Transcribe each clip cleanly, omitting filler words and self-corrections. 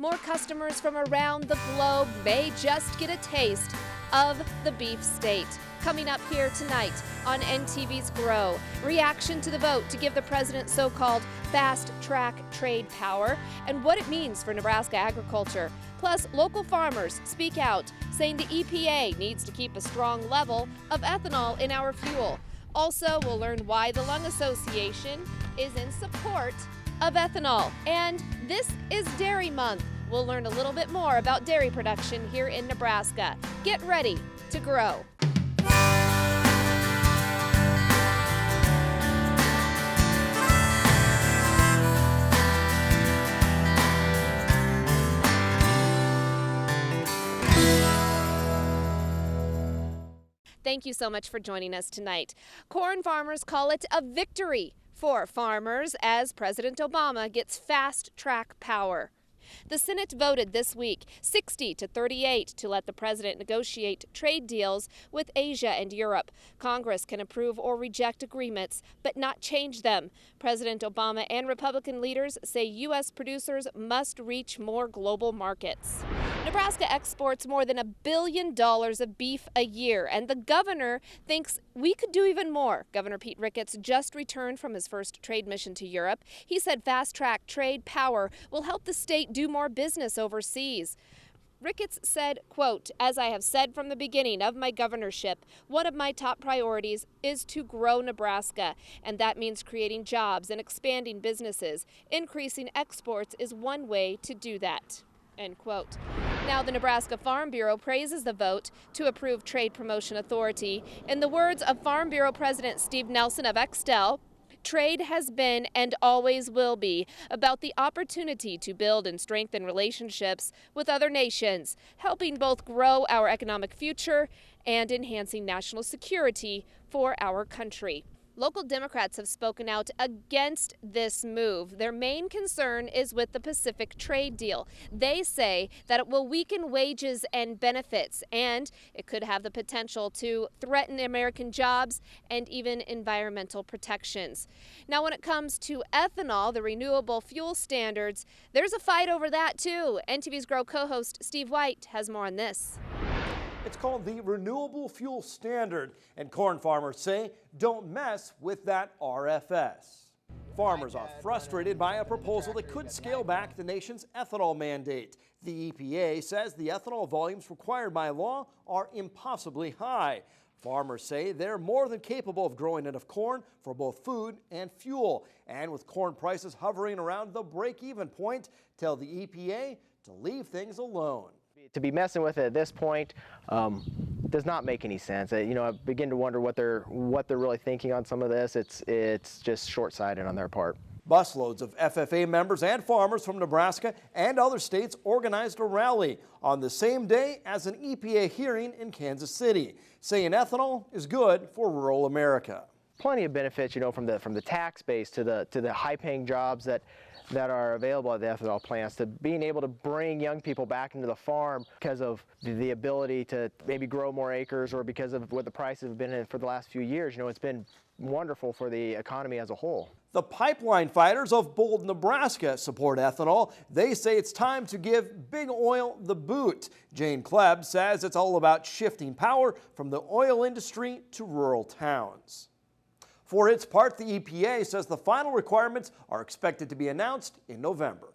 more customers from around the globe may just get a taste of the beef state. Coming up here tonight on NTV's Grow, reaction to the vote to give the president so-called fast-track trade power and what it means for Nebraska agriculture. Plus, local farmers speak out, saying the EPA needs to keep a strong level of ethanol in our fuel. Also, we'll learn why the Lung Association is in support of ethanol. And this is Dairy Month. We'll learn a little bit more about dairy production here in Nebraska. Get ready to grow. Thank you so much for joining us tonight. Corn farmers call it a victory for farmers as President Obama gets fast-track power. The Senate voted this week 60-38 to let the president negotiate trade deals with Asia and Europe. Congress can approve or reject agreements, but not change them. President Obama and Republican leaders say U.S. producers must reach more global markets. Nebraska exports more than $1 billion of beef a year, and the governor thinks we could do even more. Governor Pete Ricketts just returned from his first trade mission to Europe. He said fast-track trade power will help the state do more business overseas. Ricketts said, quote, "As I have said from the beginning of my governorship, one of my top priorities is to grow Nebraska, and that means creating jobs and expanding businesses. Increasing exports is one way to do that." End quote. Now, the Nebraska Farm Bureau praises the vote to approve Trade Promotion Authority. In the words of Farm Bureau President Steve Nelson of Extel, trade has been and always will be about the opportunity to build and strengthen relationships with other nations, helping both grow our economic future and enhancing national security for our country. Local Democrats have spoken out against this move. Their main concern is with the Pacific trade deal. They say that it will weaken wages and benefits, and it could have the potential to threaten American jobs and even environmental protections. Now, when it comes to ethanol, the renewable fuel standards, there's a fight over that too. NTV's Grow co-host Steve White has more on this. It's called the Renewable Fuel Standard, and corn farmers say don't mess with that RFS. Farmers are frustrated by a proposal that could scale back the nation's ethanol mandate. The EPA says the ethanol volumes required by law are impossibly high. Farmers say they're more than capable of growing enough corn for both food and fuel. And with corn prices hovering around the break-even point, tell the EPA to leave things alone. To be messing with it at this point does not make any sense. I begin to wonder what they're really thinking on some of this. It's just short-sighted on their part. Busloads of FFA members and farmers from Nebraska and other states organized a rally on the same day as an EPA hearing in Kansas City, saying ethanol is good for rural America. Plenty of benefits, from the tax base to the high-paying jobs that are available at the ethanol plants, to being able to bring young people back into the farm because of the ability to maybe grow more acres, or because of what the prices have been in for the last few years. It's been wonderful for the economy as a whole. The pipeline fighters of Bold, Nebraska support ethanol. They say it's time to give big oil the boot. Jane Klebb says it's all about shifting power from the oil industry to rural towns. For its part, the EPA says the final requirements are expected to be announced in November.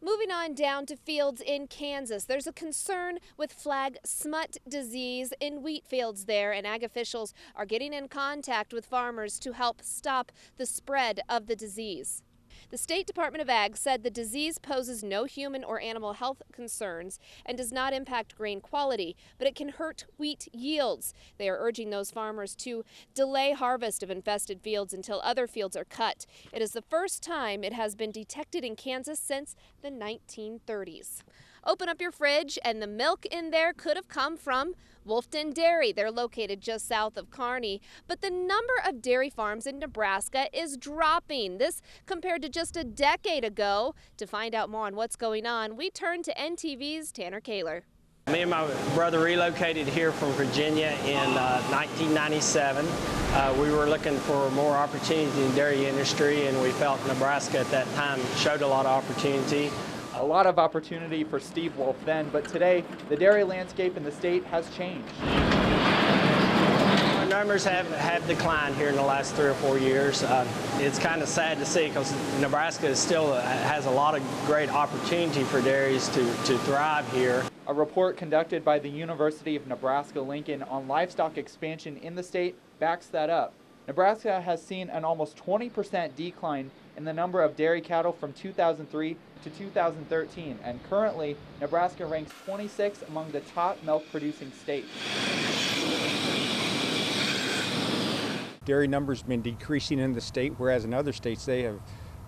Moving on down to fields in Kansas, there's a concern with flag smut disease in wheat fields there, and ag officials are getting in contact with farmers to help stop the spread of the disease. The State Department of Ag said the disease poses no human or animal health concerns and does not impact grain quality, but it can hurt wheat yields. They are urging those farmers to delay harvest of infested fields until other fields are cut. It is the first time it has been detected in Kansas since the 1930s. Open up your fridge, and the milk in there could have come from Wolfton Dairy. They're located just south of Kearney. But the number of dairy farms in Nebraska is dropping. This compared to just a decade ago. To find out more on what's going on, we turn to NTV's Tanner Kaler. Me and my brother relocated here from Virginia in 1997. We were looking for more opportunity in the dairy industry, and we felt Nebraska at that time showed a lot of opportunity. A lot of opportunity for Steve Wolf then, but today the dairy landscape in the state has changed. Our numbers have declined here in the last 3 or 4 years. It's kind of sad to see because Nebraska still has a lot of great opportunity for dairies to thrive here. A report conducted by the University of Nebraska-Lincoln on livestock expansion in the state backs that up. Nebraska has seen an almost 20% decline in the number of dairy cattle from 2003 to 2013, and currently Nebraska ranks 26 among the top milk-producing states. Dairy numbers have been decreasing in the state, whereas in other states they have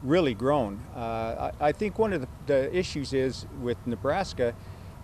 really grown. I think one of the issues is with Nebraska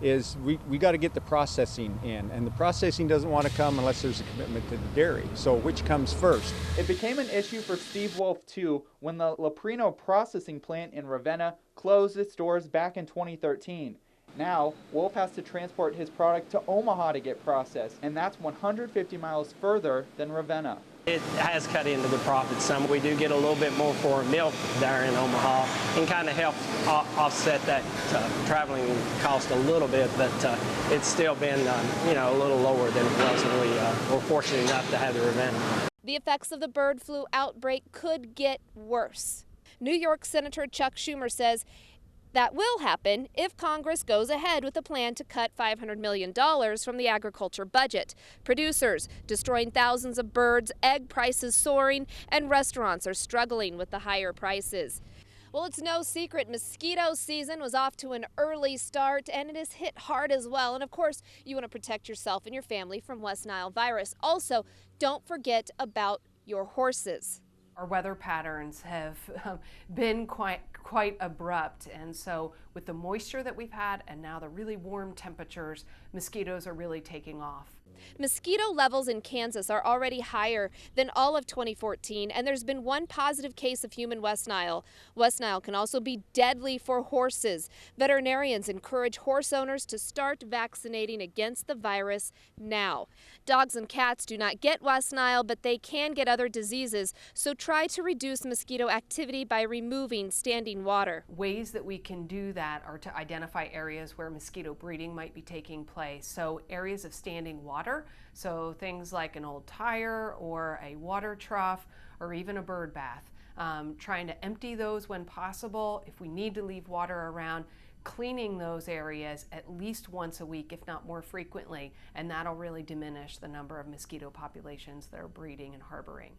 is we got to get the processing in, and the processing doesn't want to come unless there's a commitment to the dairy. So which comes first? It became an issue for Steve Wolf too when the Leprino processing plant in Ravenna closed its doors back in 2013. Now, Wolf has to transport his product to Omaha to get processed, and that's 150 miles further than Ravenna. It has cut into the profit some. We do get a little bit more for milk there in Omaha and kind of helps offset that traveling cost a little bit, but it's still been a little lower than it was when we were fortunate enough to have the Ravenna. The effects of the bird flu outbreak could get worse. New York Senator Chuck Schumer says that will happen if Congress goes ahead with a plan to cut $500 million from the agriculture budget. Producers destroying thousands of birds, egg prices soaring, and restaurants are struggling with the higher prices. Well, it's no secret mosquito season was off to an early start, and it is hit hard as well. And of course, you want to protect yourself and your family from West Nile virus. Also, don't forget about your horses. Our weather patterns have been quite abrupt, and so with the moisture that we've had and now the really warm temperatures, mosquitoes are really taking off. Mosquito levels in Kansas are already higher than all of 2014, and there's been one positive case of human West Nile. West Nile can also be deadly for horses. Veterinarians encourage horse owners to start vaccinating against the virus now. Dogs and cats do not get West Nile, but they can get other diseases, so try to reduce mosquito activity by removing standing water. Ways that we can do that are to identify areas where mosquito breeding might be taking place. So areas of standing water, so things like an old tire or a water trough or even a bird bath. Trying to empty those when possible. If we need to leave water around, cleaning those areas at least once a week, if not more frequently, and that'll really diminish the number of mosquito populations that are breeding and harboring.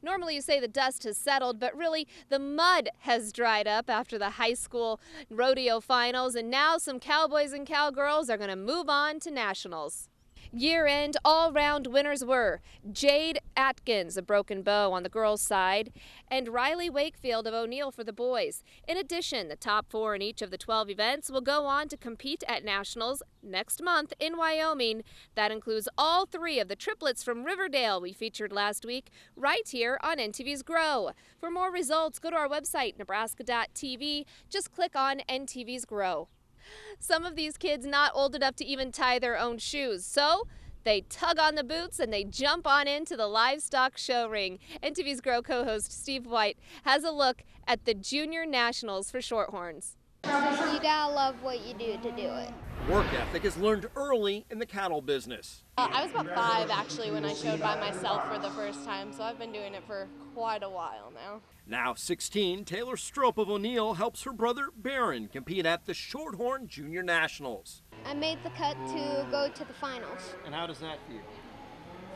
Normally you say the dust has settled, but really the mud has dried up after the high school rodeo finals, and now some cowboys and cowgirls are going to move on to nationals. Year-end all-round winners were Jade Atkins, a broken bow on the girls' side, and Riley Wakefield of O'Neill for the boys. In addition, the top 4 in each of the 12 events will go on to compete at nationals next month in Wyoming. That includes all 3 of the triplets from Riverdale we featured last week right here on NTV's Grow. For more results, go to our website, nebraska.tv. Just click on NTV's Grow. Some of these kids not old enough to even tie their own shoes, so they tug on the boots and they jump on into the livestock show ring. NTV's Grow co-host Steve White has a look at the Junior Nationals for Shorthorns. You gotta love what you do to do it. Work ethic is learned early in the cattle business. I was about 5 actually when I showed by myself for the first time, so I've been doing it for quite a while now. Now 16, Taylor Strope of O'Neill helps her brother Barron compete at the Shorthorn Junior Nationals. I made the cut to go to the finals. And how does that feel?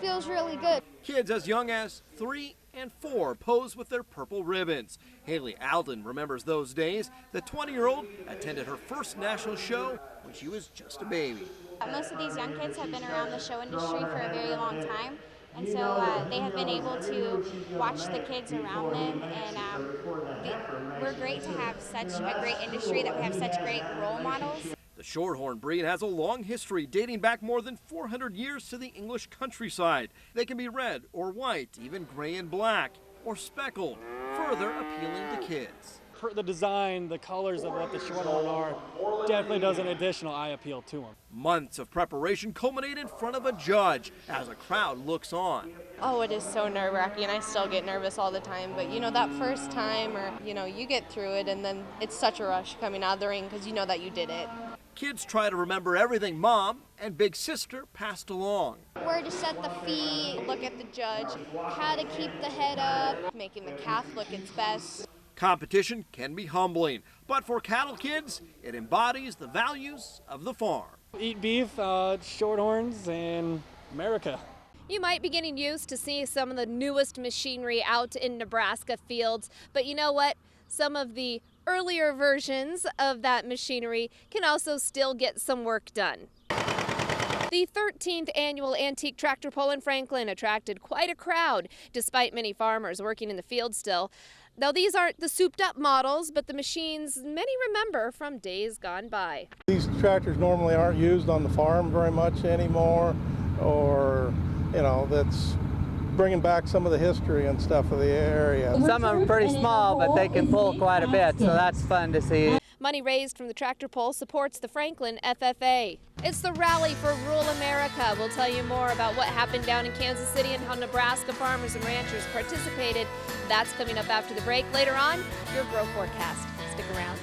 Feels really good. Kids as young as 3 and 4 pose with their purple ribbons. Haley Alden remembers those days. The 20-year-old attended her first national show when she was just a baby. Most of these young kids have been around the show industry for a very long time, and so they have been able to watch the kids around them, and we're great to have such a great industry, that we have such great role models. The Shorthorn breed has a long history dating back more than 400 years to the English countryside. They can be red or white, even gray and black, or speckled, further appealing to kids. the design, the colors of what the shorthorn are, definitely does an additional eye appeal to them. Months of preparation culminate in front of a judge as a crowd looks on. Oh, it is so nerve-wracking. I still get nervous all the time, but you know, that first time, or you know, you get through it, and then it's such a rush coming out of the ring because you know that you did it. Kids try to remember everything Mom and Big Sister passed along. Where to set the feet, Look at the judge, how to keep the head up. making the calf look its best. Competition can be humbling, but for cattle kids, it embodies the values of the farm. Eat beef, shorthorns, and America. You might be getting used to seeing some of the newest machinery out in Nebraska fields, but you know what? Some of the earlier versions of that machinery can also still get some work done. The 13th annual Antique Tractor Pull in Franklin attracted quite a crowd, despite many farmers working in the field still. Though these aren't the souped-up models, but the machines many remember from days gone by. These tractors normally aren't used on the farm very much anymore, or, you know, that's bringing back some of the history and stuff of the area. Some of them are pretty small, but they can pull quite a bit, so that's fun to see. Money raised from the tractor pull supports the Franklin FFA. It's the rally for rural America. We'll tell you more about what happened down in Kansas City and how Nebraska farmers and ranchers participated. That's coming up after the break. Later on, your Grow Forecast. Stick around.